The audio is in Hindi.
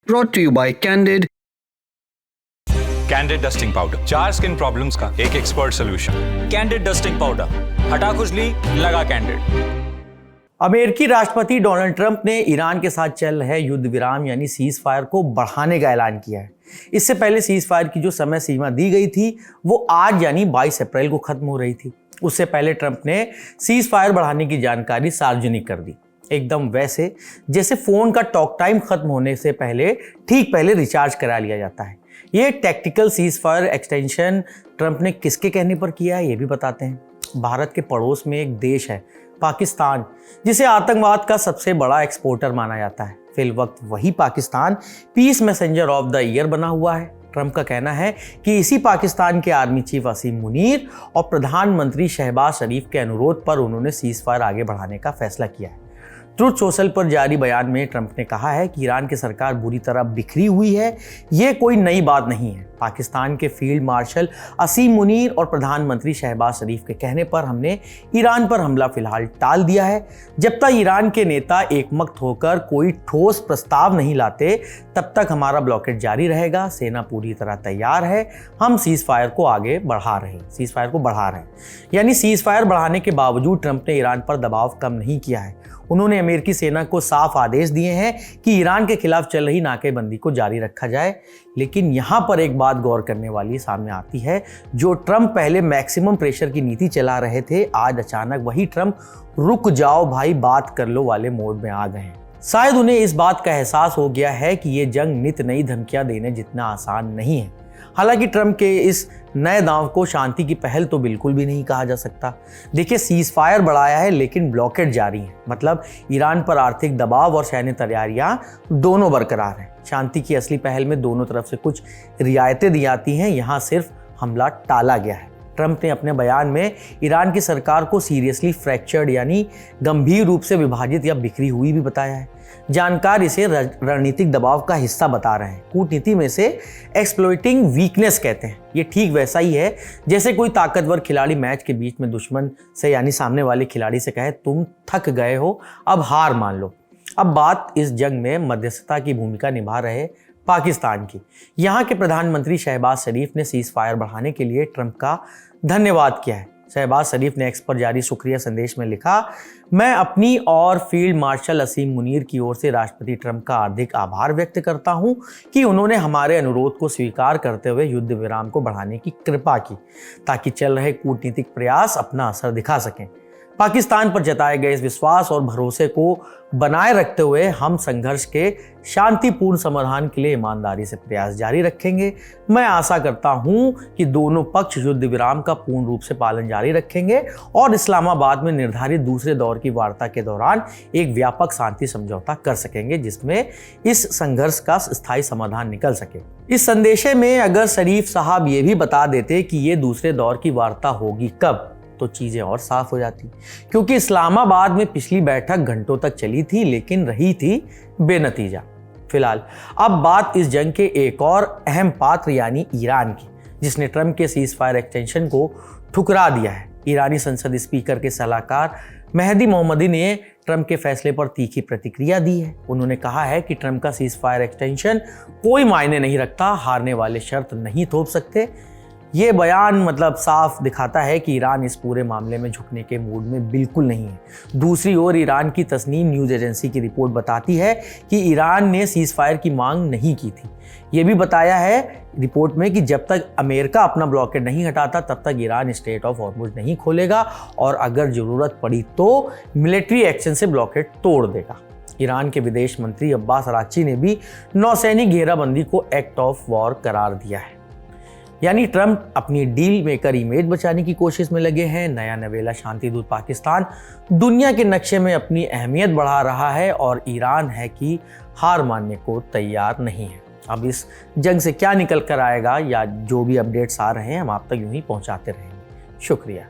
brought to you by Candid. Candid dusting powder, 4 skin problems का एक expert solution. Candid dusting powder, हटा खुजली, लगा कैंडिड। अमेरिकी राष्ट्रपति डोनाल्ड ट्रंप ने ईरान के साथ चल रहे युद्ध विराम यानी सीज फायर को बढ़ाने का ऐलान किया है। इससे पहले सीज फायर की जो समय सीमा दी गई थी वो आज यानी 22 अप्रैल को खत्म हो रही थी। उससे पहले ट्रंप ने सीज फायर बढ़ाने की जानकारी सार्वजनिक कर दी, एकदम वैसे जैसे फोन का टॉक टाइम खत्म होने से ठीक पहले रिचार्ज करा लिया जाता है। ये tactical cease fire extension Trump ने किसके कहने पर किया है ये भी बताते हैं। भारत के पड़ोस में एक देश है पाकिस्तान, जिसे आतंकवाद का सबसे बड़ा एक्सपोर्टर माना जाता है। फिलवक्त वही Pakistan peace messenger of the year बना हुआ है। ट्रंप का कहना है कि इसी पाकिस्तान के आर्मी चीफ असीम मुनीर और प्रधानमंत्री शहबाज शरीफ के अनुरोध पर उन्होंने सीज फायर आगे बढ़ाने का फैसला किया है। ट्रुथ सोशल पर जारी बयान में ट्रंप ने कहा है कि ईरान की सरकार बुरी तरह बिखरी हुई है, ये कोई नई बात नहीं है। पाकिस्तान के फील्ड मार्शल असीम मुनीर और प्रधानमंत्री शहबाज शरीफ के कहने पर हमने ईरान पर हमला फिलहाल टाल दिया है। जब तक ईरान के नेता एकमत होकर कोई ठोस प्रस्ताव नहीं लाते तब तक हमारा ब्लॉकेट जारी रहेगा। सेना पूरी तरह तैयार है, हम सीज फायर को आगे बढ़ा रहे हैं। यानी सीज फायर बढ़ाने के बावजूद ट्रंप ने ईरान पर दबाव कम नहीं किया है। उन्होंने अमेरिकी सेना को साफ आदेश दिए हैं कि ईरान के खिलाफ चल रही नाकेबंदी को जारी रखा जाए। लेकिन यहाँ पर एक बात गौर करने वाली सामने आती है, जो ट्रंप पहले मैक्सिमम प्रेशर की नीति चला रहे थे, आज अचानक वही ट्रंप रुक जाओ भाई बात कर लो वाले मोड में आ गए हैं। शायद उन्हें इस बात का एहसास हो गया है कि ये जंग नित नई धमकियां देने जितना आसान नहीं है। हालांकि ट्रंप के इस नए दांव को शांति की पहल तो बिल्कुल भी नहीं कहा जा सकता। देखिए, सीज फायर बढ़ाया है लेकिन ब्लॉकेट जारी है, मतलब ईरान पर आर्थिक दबाव और सैन्य तैयारियां दोनों बरकरार हैं। शांति की असली पहल में दोनों तरफ से कुछ रियायतें दी जाती हैं, यहाँ सिर्फ हमला टाला गया है। ट्रंप ने अपने बयान में ईरान की सरकार को सीरियसली फ्रैक्चर्ड यानी गंभीर रूप से विभाजित या बिखरी हुई भी बताया है। जानकार इसे रणनीतिक दबाव का हिस्सा बता रहे हैं। कूटनीति में से एक्सप्लॉइटिंग वीकनेस कहते हैं। ये ठीक वैसा ही है जैसे कोई ताकतवर खिलाड़ी मैच के बीच में दुश्मन से यानी सामने वाले खिलाड़ी से कहे तुम थक गए हो, अब हार मान लो। अब बात इस जंग में मध्यस्थता की भूमिका निभा रहे पाकिस्तान की। यहाँ के प्रधानमंत्री शहबाज शरीफ ने सीज फायर बढ़ाने के लिए ट्रंप का धन्यवाद किया है। शहबाज शरीफ ने एक्स पर जारी शुक्रिया संदेश में लिखा, मैं अपनी और फील्ड मार्शल असीम मुनीर की ओर से राष्ट्रपति ट्रंप का हार्दिक आभार व्यक्त करता हूं कि उन्होंने हमारे अनुरोध को स्वीकार करते हुए युद्ध विराम को बढ़ाने की कृपा की, ताकि चल रहे कूटनीतिक प्रयास अपना असर दिखा सकें। पाकिस्तान पर जताए गए इस विश्वास और भरोसे को बनाए रखते हुए हम संघर्ष के शांतिपूर्ण समाधान के लिए ईमानदारी से प्रयास जारी रखेंगे। मैं आशा करता हूं कि दोनों पक्ष युद्ध विराम का पूर्ण रूप से पालन जारी रखेंगे और इस्लामाबाद में निर्धारित दूसरे दौर की वार्ता के दौरान एक व्यापक शांति समझौता कर सकेंगे, जिसमें इस संघर्ष का स्थायी समाधान निकल सके। इस संदेश में अगर शरीफ साहब ये भी बता देते कि ये दूसरे दौर की वार्ता होगी कब, तो चीजें और साफ हो जाती, क्योंकि इस्लामाबाद में पिछली बैठक घंटों तक चली थी लेकिन रही थी बेनतीजा। फिलहाल अब बात इस जंग के एक और अहम पात्र यानी ईरान की, जिसने ट्रंप के सीज फायर एक्सटेंशन को ठुकरा दिया है। ईरानी संसद स्पीकर के सलाहकार मेहदी मोहम्मदी ने ट्रंप के फैसले पर तीखी प्रतिक्रिया दी है। उन्होंने कहा है कि ट्रंप का सीज फायर एक्सटेंशन कोई मायने नहीं रखता, हारने वाले शर्त नहीं थोप सकते। ये बयान मतलब साफ दिखाता है कि ईरान इस पूरे मामले में झुकने के मूड में बिल्कुल नहीं है। दूसरी ओर ईरान की तस्नीम न्यूज़ एजेंसी की रिपोर्ट बताती है कि ईरान ने सीज फायर की मांग नहीं की थी। ये भी बताया है रिपोर्ट में कि जब तक अमेरिका अपना ब्लॉकेट नहीं हटाता तब तक ईरान स्ट्रेट ऑफ हॉर्मुज नहीं खोलेगा और अगर ज़रूरत पड़ी तो मिलिट्री एक्शन से ब्लॉकेट तोड़ देगा। ईरान के विदेश मंत्री अब्बास अराक्ची ने भी नौसैनिक घेराबंदी को एक्ट ऑफ वॉर करार दिया है। यानी ट्रंप अपनी डील मेकर इमेज बचाने की कोशिश में लगे हैं। नया नवेला शांति दूत पाकिस्तान दुनिया के नक्शे में अपनी अहमियत बढ़ा रहा है और ईरान है कि हार मानने को तैयार नहीं है। अब इस जंग से क्या निकल कर आएगा या जो भी अपडेट्स आ रहे हैं हम आप तक यूं ही पहुंचाते रहेंगे। शुक्रिया।